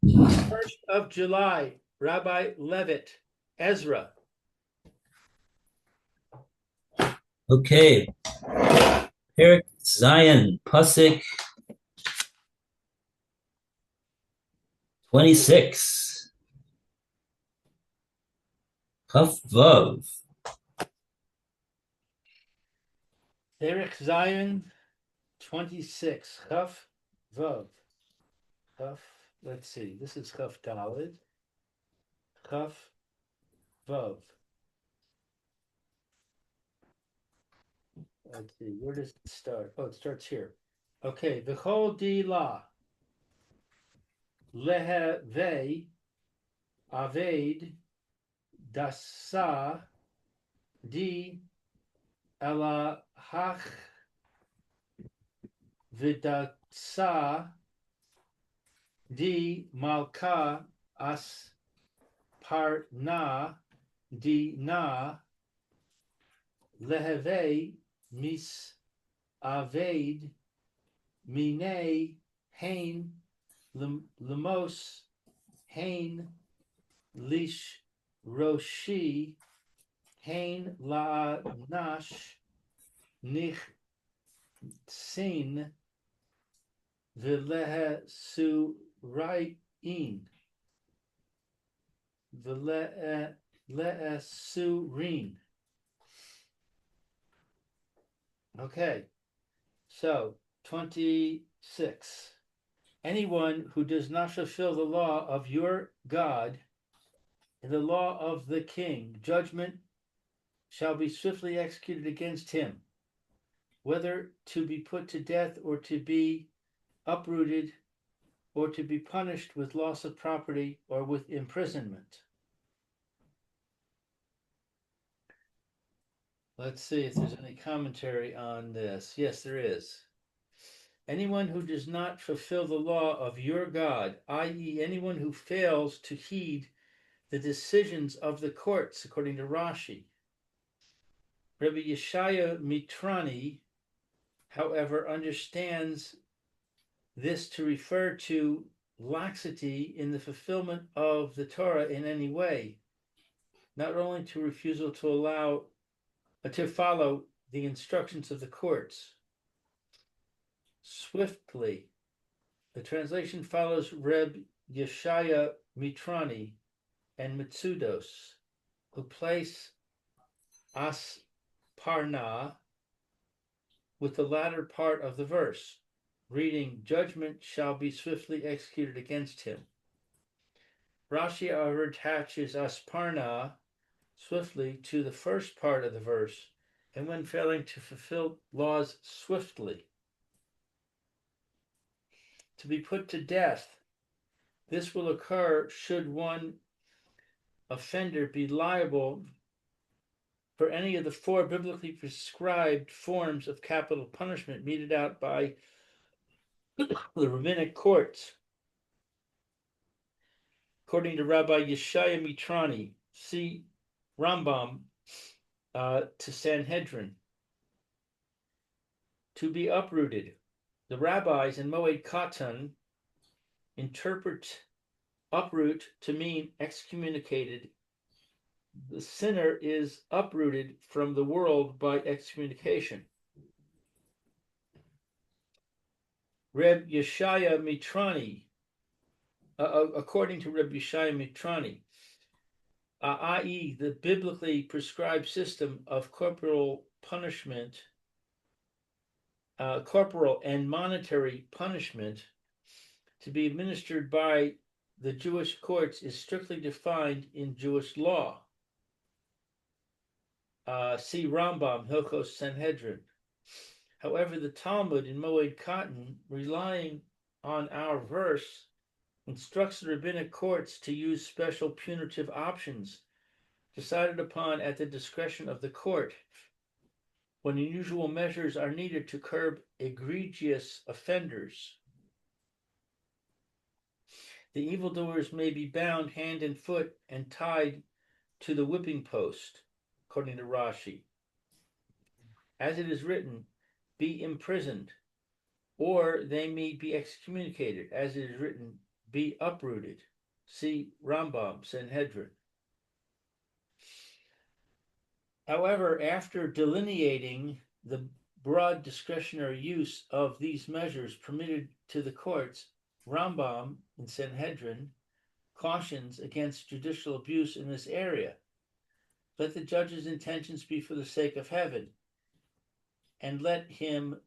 1st of July, Rabbi Levitt, Ezra. Okay. Perik Zion, Pusik 26. Kaf Vav. Erich Zion, 26. Chaf Vav. Chaf, let's see. This is Chaf Dalid. Chaf Vav. Let's see. Where does it start? Oh, it starts here. Okay. V'chol di la. Leheve aved dasa di ela hach v'datsa di malka as parna di na leheve mis aved mine hain lemos hain lish roshi hain la nash nich sin v'lehe su ra'in v'lehe su rin. Okay, so 26. Anyone who does not fulfill the law of your God and the law of the king, judgment shall be swiftly executed against him, whether to be put to death or to be uprooted or to be punished with loss of property or with imprisonment. Let's see if there's any commentary on this. Yes, there is. Anyone who does not fulfill the law of your God, i.e., anyone who fails to heed the decisions of the courts, according to Rashi. Rabbi Yeshaya Mitrani, however, understands this to refer to laxity in the fulfillment of the Torah in any way, not only to refusal to follow the instructions of the courts. Swiftly, the translation follows Reb Yeshaya Mitrani and Mitsudos, who place Asparna with the latter part of the verse, reading, "Judgment shall be swiftly executed against him." Rashi, however, attaches Asparna swiftly to the first part of the verse, and when failing to fulfill laws swiftly, to be put to death. This will occur should one offender be liable for any of the four biblically prescribed forms of capital punishment meted out by the rabbinic courts. According to Rabbi Yeshaya Mitrani, see Rambam to Sanhedrin. To be uprooted. The rabbis in Moed Katan interpret uproot to mean excommunicated. The sinner is uprooted from the world by excommunication. Reb Yeshaya Mitrani, according to Reb Yeshaya Mitrani, i.e., the biblically prescribed system of corporal punishment, corporal and monetary punishment to be administered by the Jewish courts is strictly defined in Jewish law. See Rambam, Hilchos Sanhedrin. However, the Talmud in Moed Katan, relying on our verse, instructs the rabbinic courts to use special punitive options decided upon at the discretion of the court when unusual measures are needed to curb egregious offenders. The evildoers may be bound hand and foot and tied to the whipping post, according to Rashi. As it is written, be imprisoned, or they may be excommunicated, as it is written, be uprooted. See Rambam, Sanhedrin. However, after delineating the broad discretionary use of these measures permitted to the courts, Rambam in Sanhedrin cautions against judicial abuse in this area. Let the judge's intentions be for the sake of heaven, and let him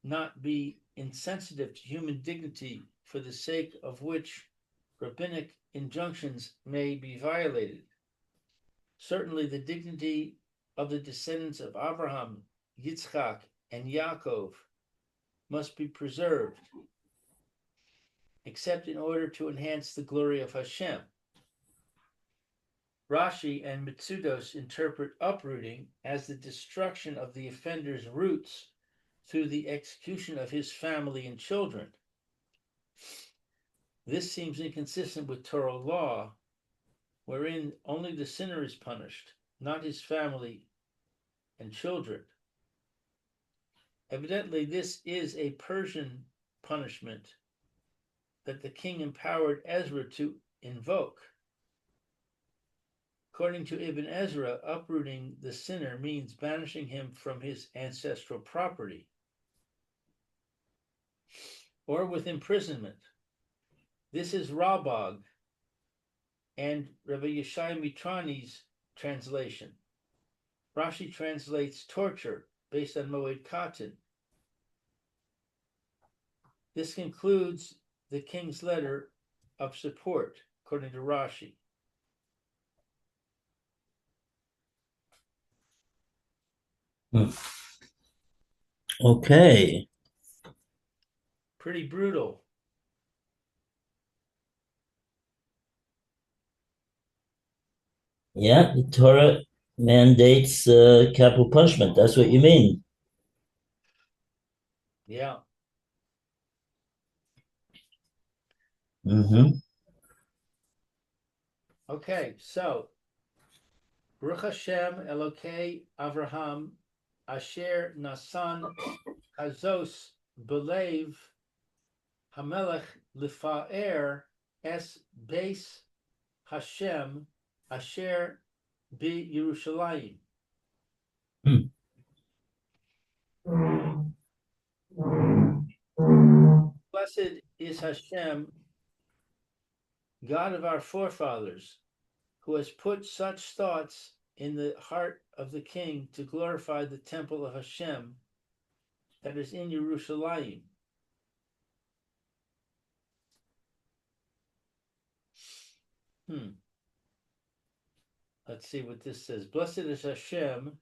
not be insensitive to human dignity for the sake of which rabbinic injunctions may be violated. Certainly, the dignity of the descendants of Abraham, Yitzchak, and Yaakov must be preserved, except in order to enhance the glory of Hashem. Rashi and Mitsudos interpret uprooting as the destruction of the offender's roots through the execution of his family and children. This seems inconsistent with Torah law, wherein only the sinner is punished, not his family and children. Evidently, this is a Persian punishment that the king empowered Ezra to invoke. According to Ibn Ezra, uprooting the sinner means banishing him from his ancestral property, or with imprisonment. This is Rabag and Rabbi Yeshai Mitrani's translation. Rashi translates torture based on Moed Katan. This concludes the king's letter of support, according to Rashi. Okay. Pretty brutal. Yeah, the Torah mandates capital punishment. That's what you mean. Yeah. Mm-hmm. Okay, so Baruch Hashem Elokei Avraham Asher Nasan Kazos Belev Hamelech Lifaer Es Beis Hashem Asher Bi Yerushalayim. Blessed is Hashem, God of our forefathers, who has put such thoughts in the heart of the king to glorify the temple of Hashem that is in Yerushalayim. Let's see what this says. Blessed is Hashem.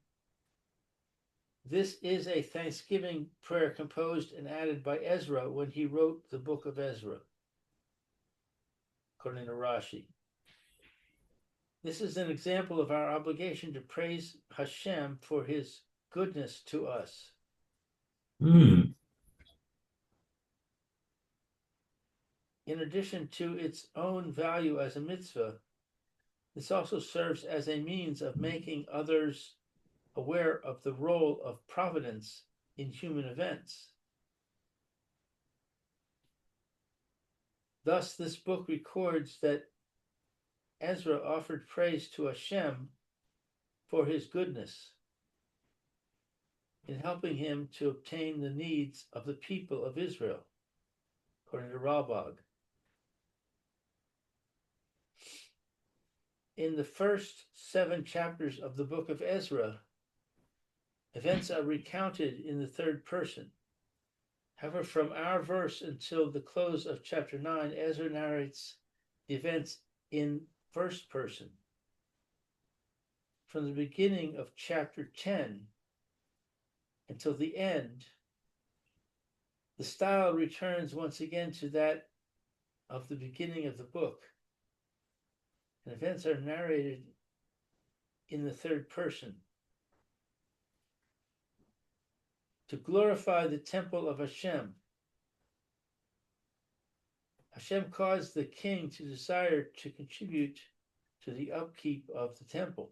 This is a thanksgiving prayer composed and added by Ezra when he wrote the book of Ezra, according to Rashi. This is an example of our obligation to praise Hashem for his goodness to us. Mm. In addition to its own value as a mitzvah, this also serves as a means of making others aware of the role of providence in human events. Thus, this book records that Ezra offered praise to Hashem for his goodness in helping him to obtain the needs of the people of Israel, according to Ralbag. In the first 7 chapters of the book of Ezra, events are recounted in the third person. However, from our verse until the close of chapter 9, Ezra narrates the events in first person. From the beginning of chapter 10 until the end, the style returns once again to that of the beginning of the book, and events are narrated in the third person. To glorify the temple of Hashem, Hashem caused the king to desire to contribute to the upkeep of the temple.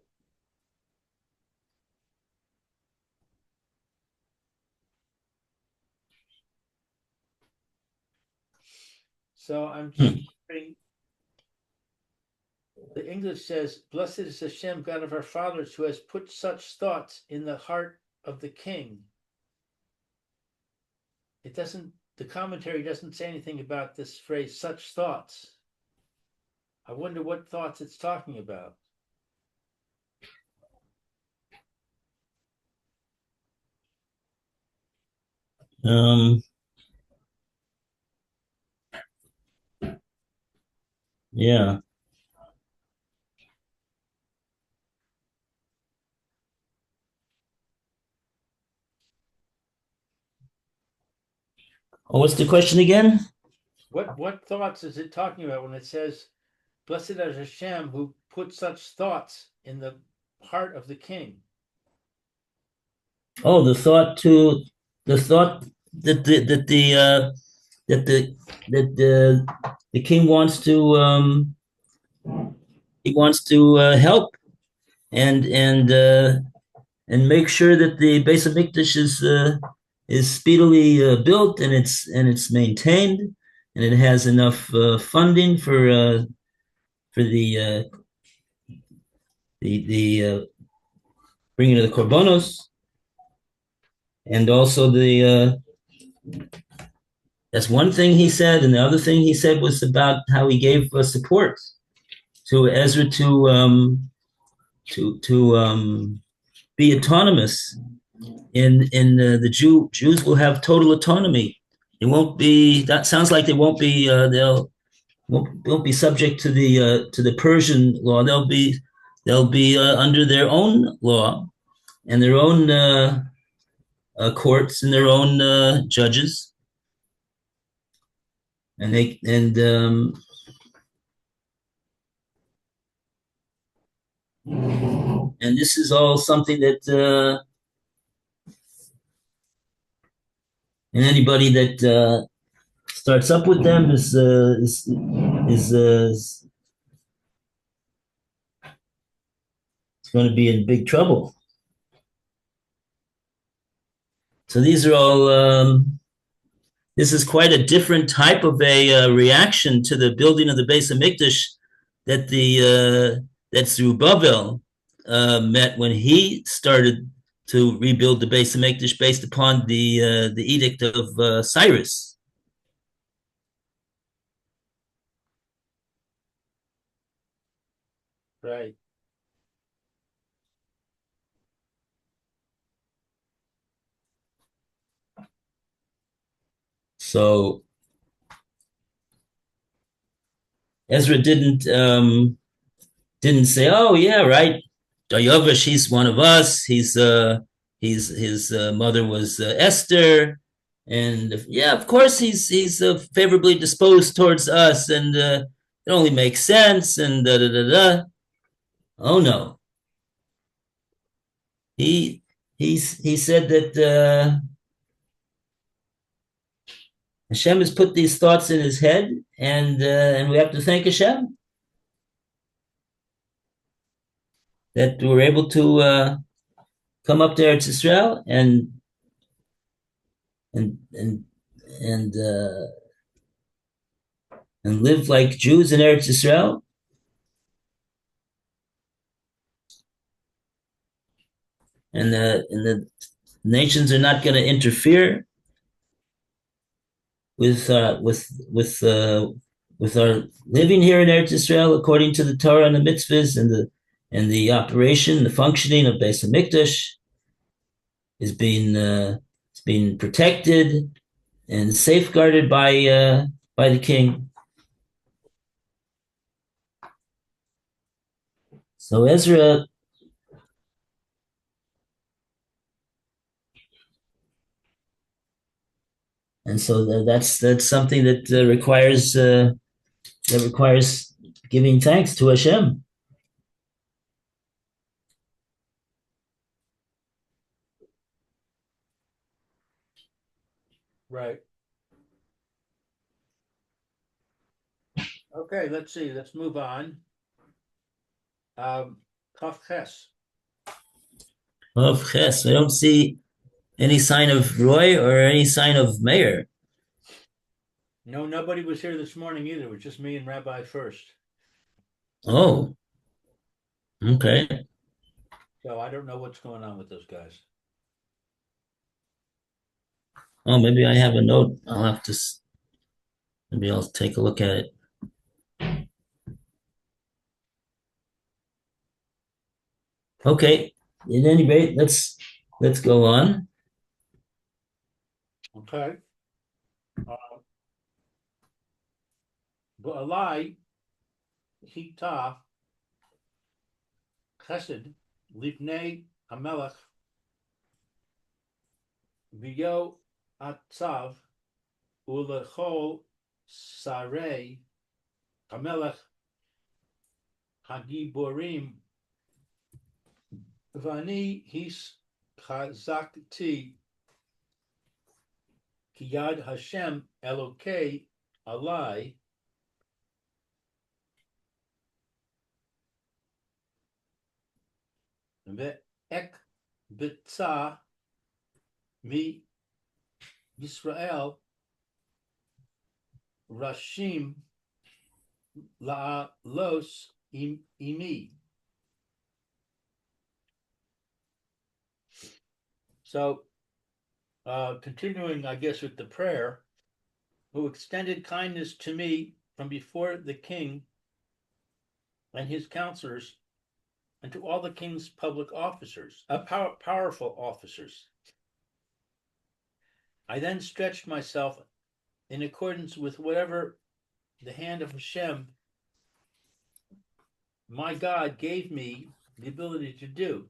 So I'm just Hmm. wondering, the English says, "Blessed is Hashem, God of our fathers, who has put such thoughts in the heart of the king." It doesn't, the commentary doesn't say anything about this phrase, such thoughts. I wonder what thoughts it's talking about. Um, yeah. Oh, what's the question again? What thoughts is it talking about when it says, "Blessed is Hashem who put such thoughts in the heart of the king"? Oh, the thought that that the the king wants to he wants to help and and make sure that the base of Mikdash is speedily built and it's maintained and it has enough funding for the bringing of the korbanos and also the that's one thing he said, and the other thing he said was about how he gave support to Ezra to be autonomous. In the Jews will have total autonomy. It won't be. That sounds like they won't be. They'll won't be subject to the Persian law. They'll be under their own law and their own courts and their own judges, and they and this is all something that and anybody that starts up with them is going to be in big trouble. So these are all. This is quite a different type of a reaction to the building of the base of Mikdash that Zerubbabel met when he started to rebuild the base of Mikdash based upon the edict of Cyrus. Right. So Ezra didn't say, "Oh yeah, right, Daryovash, he's one of us. He's his mother was Esther, and yeah, of course he's favorably disposed towards us, and it only makes sense." And da da da da. Oh no, he he said that Hashem has put these thoughts in his head, and we have to thank Hashem that we're able to come up to Eretz Israel and and and uh, and live like Jews in Eretz Israel. And the nations are not going to interfere with with our living here in Eretz Israel according to the Torah and the mitzvahs and the operation, the functioning of Beis Hamikdash is being protected and safeguarded by the king. So Ezra and so that's something that requires giving thanks to Hashem. Right. Okay, let's see. Let's move on. Kaf Ches. Of Ches, I don't see any sign of Roy or any sign of Mayor. No, nobody was here this morning either. It was just me and Rabbi First. Oh, okay. So I don't know what's going on with those guys. Oh, maybe I have a note. Maybe I'll take a look at it. Okay. At any rate, let's go on. Okay. Uh, Ba'alai hita chesed lifnei hamelech v'yo atzav ulechol sarei hamelech hagiborim v'ani his chazakti kiyad Hashem Elokei alai ve'ek bitza mi Yisrael Rashim La'alos imi. So, continuing, I guess, with the prayer, who extended kindness to me from before the king and his counselors, and to all the king's public officers, powerful officers. I then stretched myself in accordance with whatever the hand of Hashem, my God, gave me the ability to do.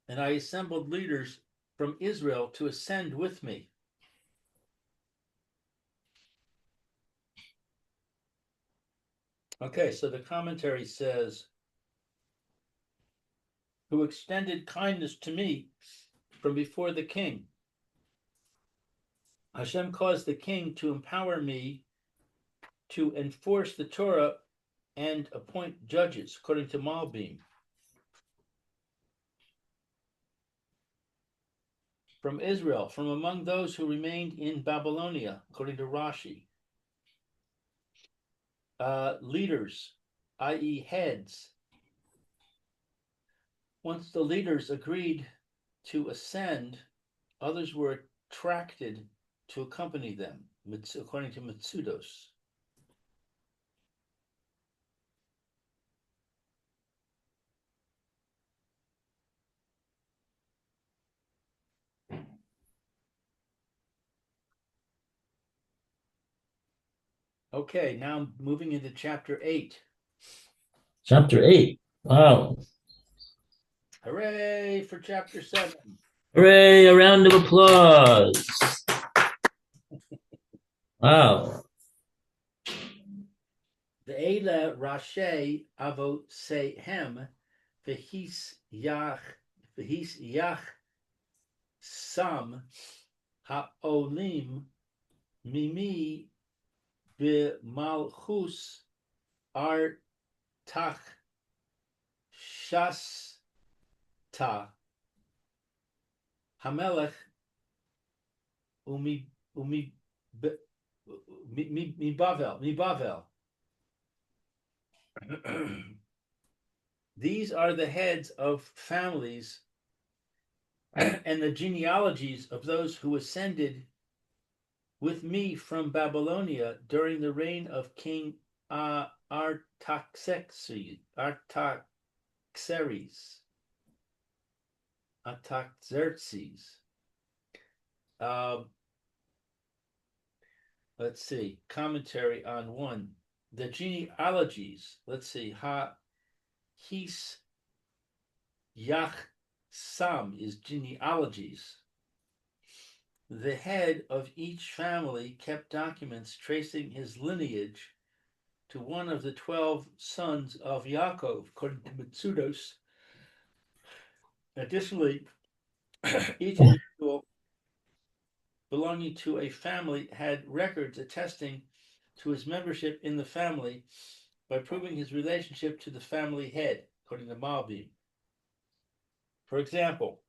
And I assembled leaders from Israel to ascend with me. Okay, so the commentary says, who extended kindness to me from before the king. Hashem caused the king to empower me to enforce the Torah and appoint judges, according to Malbim. From Israel, from among those who remained in Babylonia, according to Rashi. Leaders, i.e., heads. Once the leaders agreed to ascend, others were attracted to accompany them, according to Mitsudos. Okay, now moving into chapter 8. Chapter 8. Wow. Hooray for chapter 7. Hooray, a round of applause. Wow. Ve'ela Rashi Avosehem v'his yach sam ha'olim mimi b'malchus artach shasta hamelech umi Bavel. These are the heads of families and the genealogies of those who ascended with me from Babylonia during the reign of King Artaxerxes. Let's see, commentary on 1. The genealogies, let's see, his yach sam is genealogies. The head of each family kept documents tracing his lineage to one of the 12 sons of Yaakov, according to Mitsudos. Additionally, each individual belonging to a family had records attesting to his membership in the family by proving his relationship to the family head, according to Malbim. For example,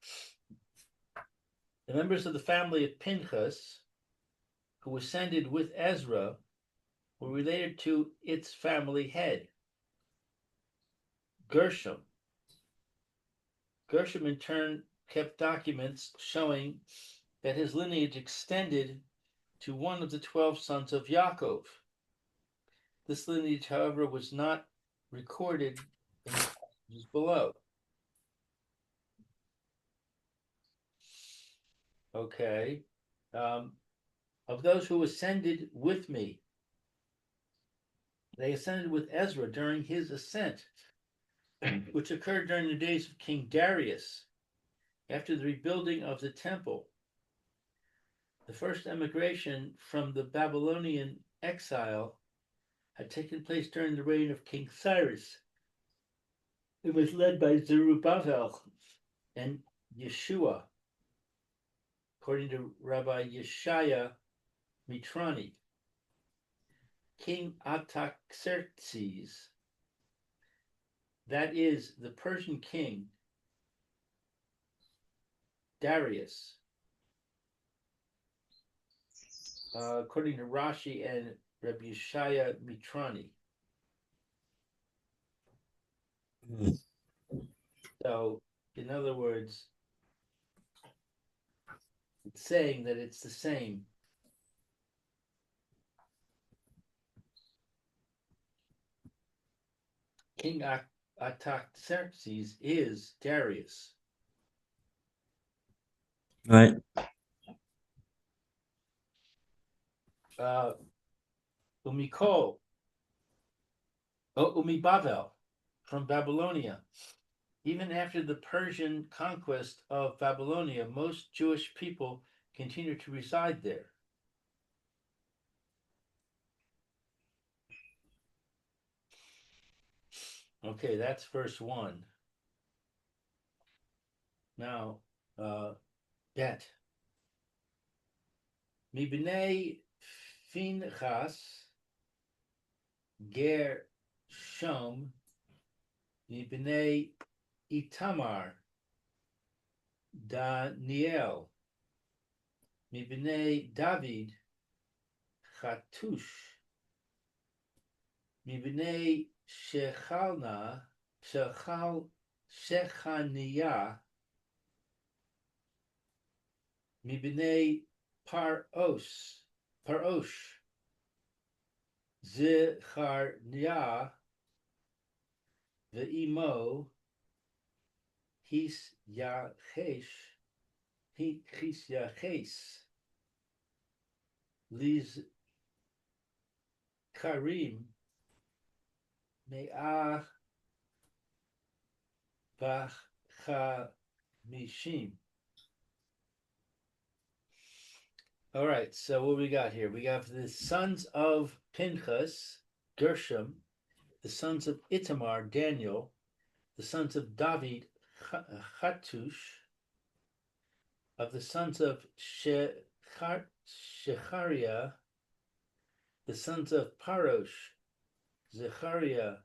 the members of the family of Pinchas, who ascended with Ezra were related to its family head, Gershom. Gershom, in turn, kept documents showing that his lineage extended to one of the 12 sons of Yaakov. This lineage, however, was not recorded in the passages below. Okay. Of those who ascended with me, they ascended with Ezra during his ascent, which occurred during the days of King Darius, after the rebuilding of the temple. The first emigration from the Babylonian exile had taken place during the reign of King Cyrus. It was led by Zerubbabel and Yeshua, according to Rabbi Yeshaya Mitrani. King Artaxerxes, that is, the Persian king Darius, according to Rashi and Rabbi Yeshaya Mitrani. So, in other words, it's saying that it's the same. King Artaxerxes is Darius. Right. Umikol, Umibavel, from Babylonia. Even after the Persian conquest of Babylonia, most Jewish people continued to reside there. Okay, that's verse 1. Now, bet. Mibnei Finchas Ger Shom Mibnei Itamar Daniel Mibnei David Chatush Mibnei Shechaniah Mibnei Parosh Zechariah Ve'imo His Yaches Liz Karim Me'ah V'Chamishim. All right, so what we got here? We have the sons of Pinchas, Gershom, the sons of Itamar, Daniel, the sons of David, Chatush, of the sons of Shechariah, the sons of Parosh, Zechariah,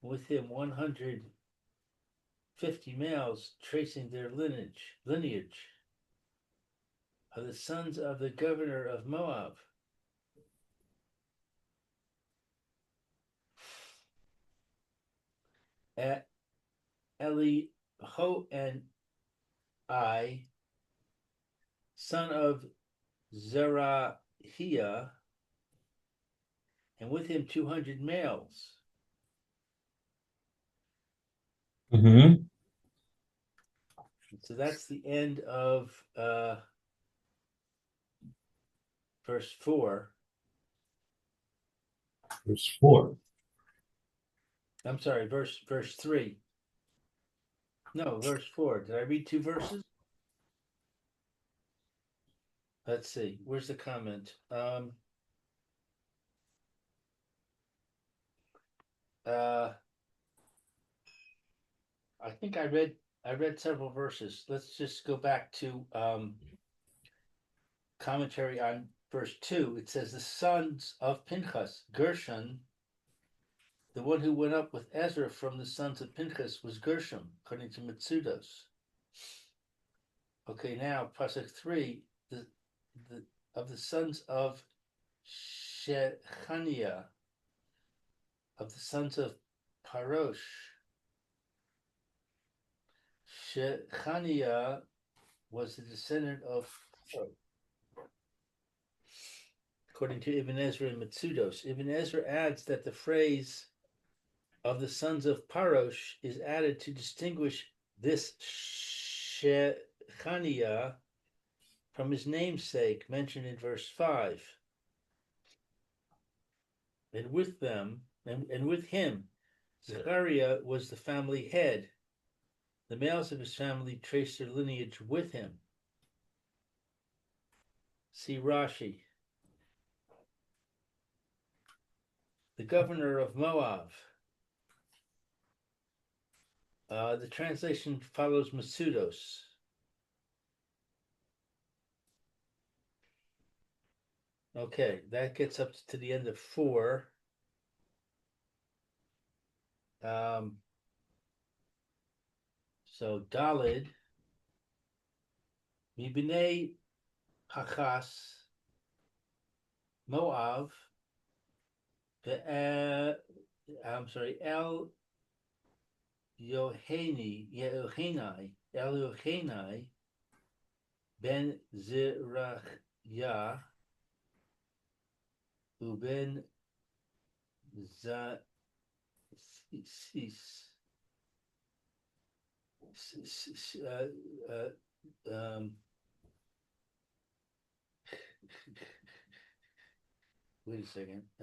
with him 150 males, tracing their lineage, of the sons of the governor of Moab, Elihoenai, son of Zerahiah, and with him 200 males. Mm-hmm. So that's the end of verse 4. Verse 4. I'm sorry, verse 3. No, verse 4. Did I read 2 verses? Let's see. Where's the comment? I think I read several verses. Let's just go back to commentary on verse 2. It says the sons of Pinchas, Gershon, the one who went up with Ezra from the sons of Pinchas was Gershom, according to Mitsudos. Okay, now pasuk 3. of the sons of Shechaniah, of the sons of Parosh. Shechaniah was the descendant of Pharaoh, according to Ibn Ezra and Mitsudos. Ibn Ezra adds that the phrase of the sons of Parosh is added to distinguish this Shechaniah from his namesake mentioned in verse 5. And with them, and with him, Zechariah was the family head. The males of his family traced their lineage with him. See Rashi. The governor of Moab. The translation follows Masudos. Okay, that gets up to the end of 4. So Dalid, Mibnei Pachas, Moab, I'm sorry, El Yohenai, Ben Zerachya, Uben Zasis, wait a second. I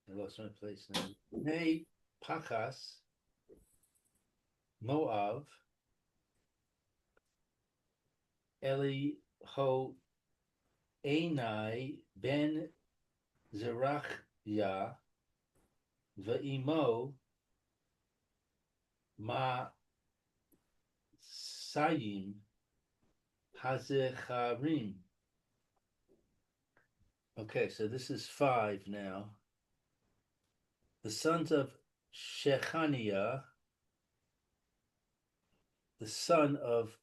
lost my place now. Nay, Pachas, Moab, Eli Ho Enai, Ben Zerachya, Ve'imo, Ma Sayim, Hazecharim. Okay, so this is 5 now. The sons of Shechaniah, the son of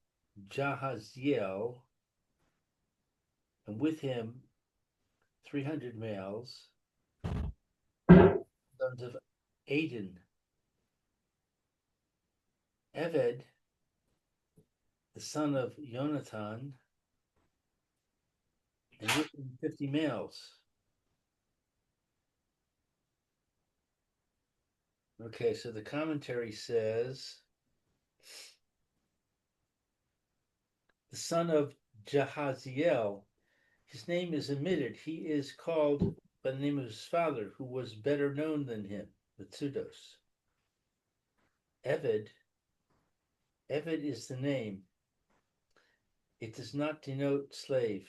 Jahaziel, and with him 300 males, sons of Aden, Eved, the son of Jonathan, and with him 50 males. Okay, so the commentary says the son of Jahaziel, his name is omitted. He is called by the name of his father, who was better known than him, the Tzudos. Eved is the name. It does not denote slave,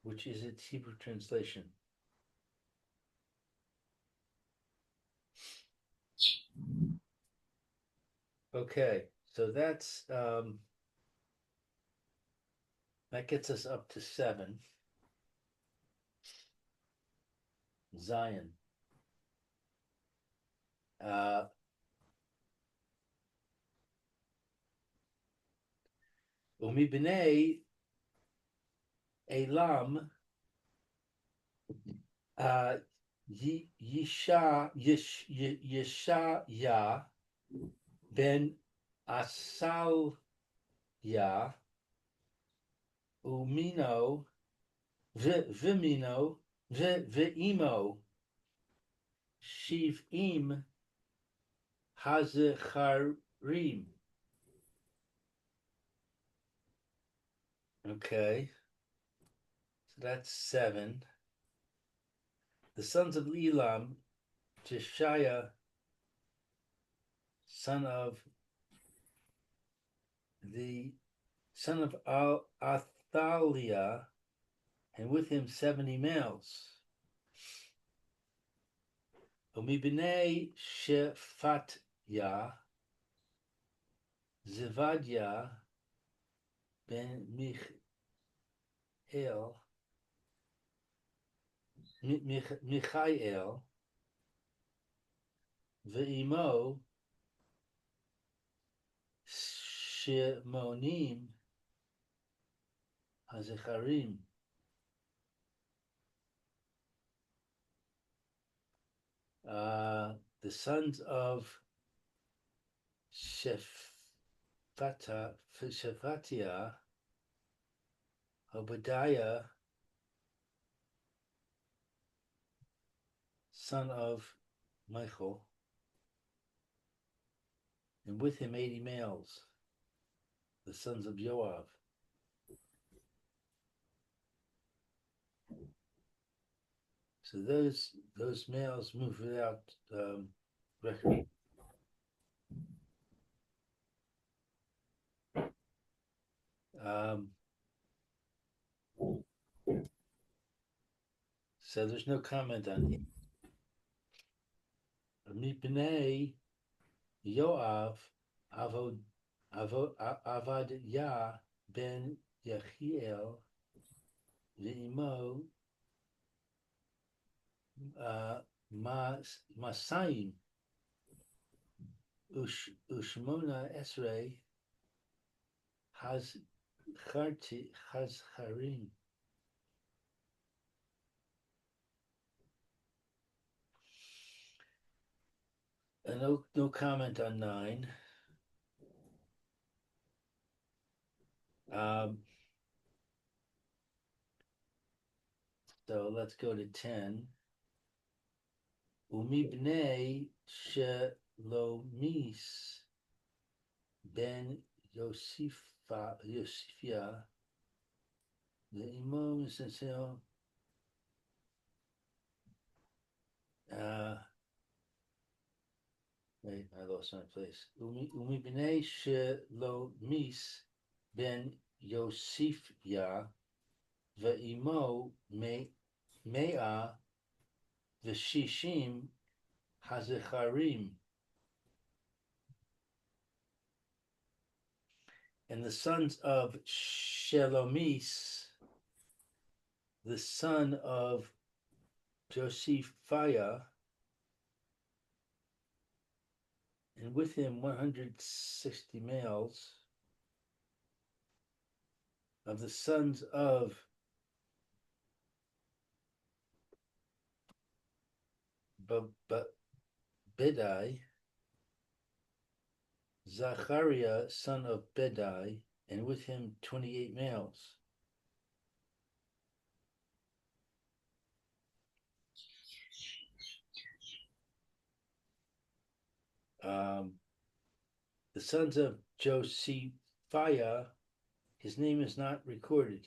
which is its Hebrew translation. Okay, so that's that gets us up to 7. Zion. Umibnei Elam Yeshaya ben Asalya Umino Vimino Ve'imo Shivim Hazecharim. Okay, so that's 7. The sons of Elam, Jeshaiah, son of Athaliah, and with him 70 males. Umibnei Shefatya, Zevadia ben Michael, Ve'imo Shemonim Hazecharim. The sons of Shephatiah, Obadiah, son of Michael, and with him 80 males, the sons of Joab. So those males moved without record. Um, so there's no comment on it. Mipnei Yoav Avod Avadiyah ben Yechiel Ve'imo Masayim Ushmona Esrei Hazcharim. No comment on 9. Um, so let's go to 10. Umibnei Shelomis ben Yosifia the Imam Essential. Wait, I lost my place. Umibnei Shelomis ben Yosifia ve'imo mea v'shishim hazecharim. And the sons of Shelomis, the son of Josephiah, and with him 160 males of the sons of Bedai, Zachariah, son of Bedai, and with him 28 males. The sons of Josephiah, his name is not recorded.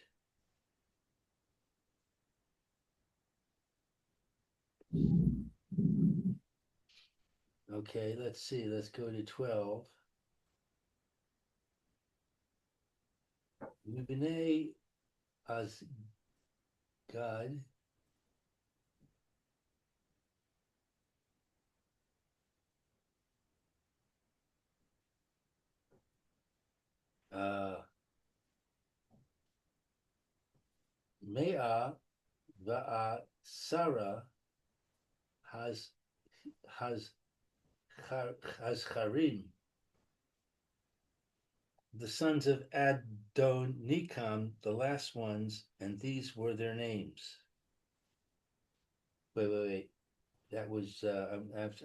Okay, let's see. Let's go to 12. Mibnei as God. Mea va'a Sarah has Charim. The sons of Adonikam, the last ones, and these were their names. Wait. That was I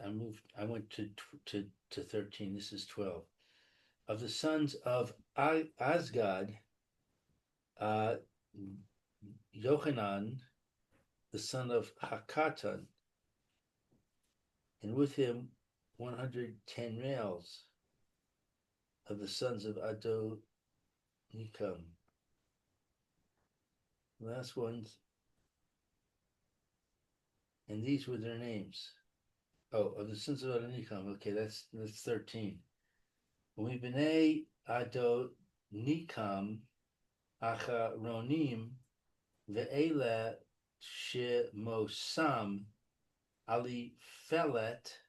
moved. I went to 13. This is 12. Of the sons of Asgad, uh, Yohanan, the son of Hakatan, and with him 110 males of the sons of Adonikam. Last ones, and these were their names. Oh, of the sons of Adonikam. Okay, that's 13. Umibnei Adonikam Acharonim ve'ela shemosam Ali Felet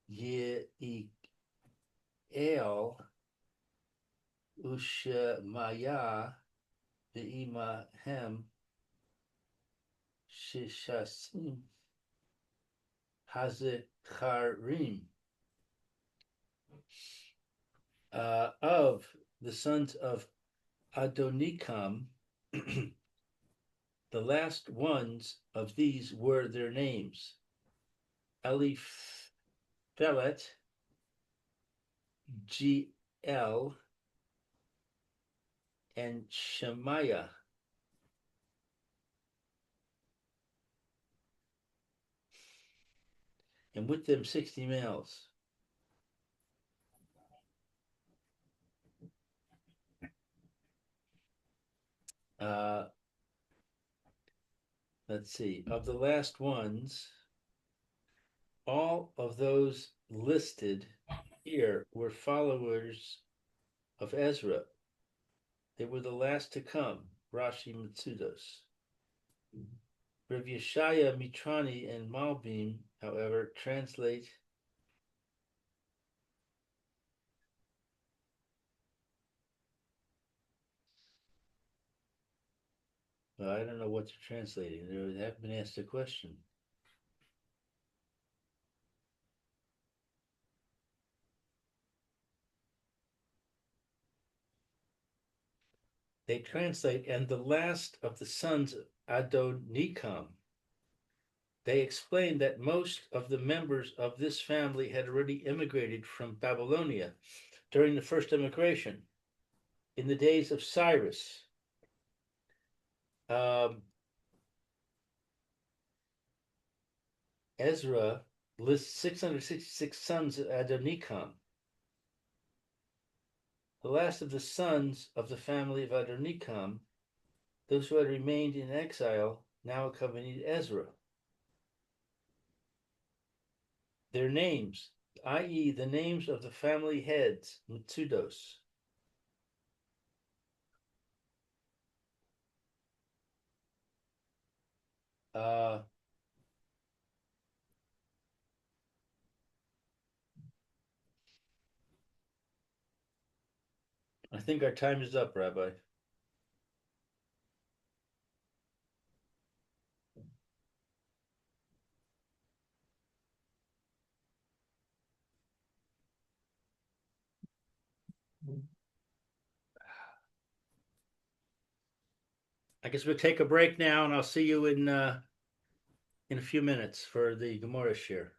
Ye'el Ushemaya Ve'imahem Shishasim Hazecharim. Of the sons of Adonikam, the last ones of these were their names. Eliphelet, GL, and Shemaiah. And with them 60 males. Uh, let's see. Of the last ones, all of those listed here were followers of Ezra. They were the last to come. Rashi Mitsudos. Rav Yeshaya, Mitrani, and Malbim, however, translate well, I don't know what they're translating. They haven't been asked a question. They translate, and the last of the sons of Adonikam. They explain that most of the members of this family had already immigrated from Babylonia during the first immigration in the days of Cyrus. Ezra lists 666 sons of Adonikam. The last of the sons of the family of Adonikam, those who had remained in exile, now accompanied Ezra. Their names, i.e., the names of the family heads, Mitsudos. Uh, I think our time is up, Rabbi. I guess we'll take a break now, and I'll see you in a few minutes for the Gemara share.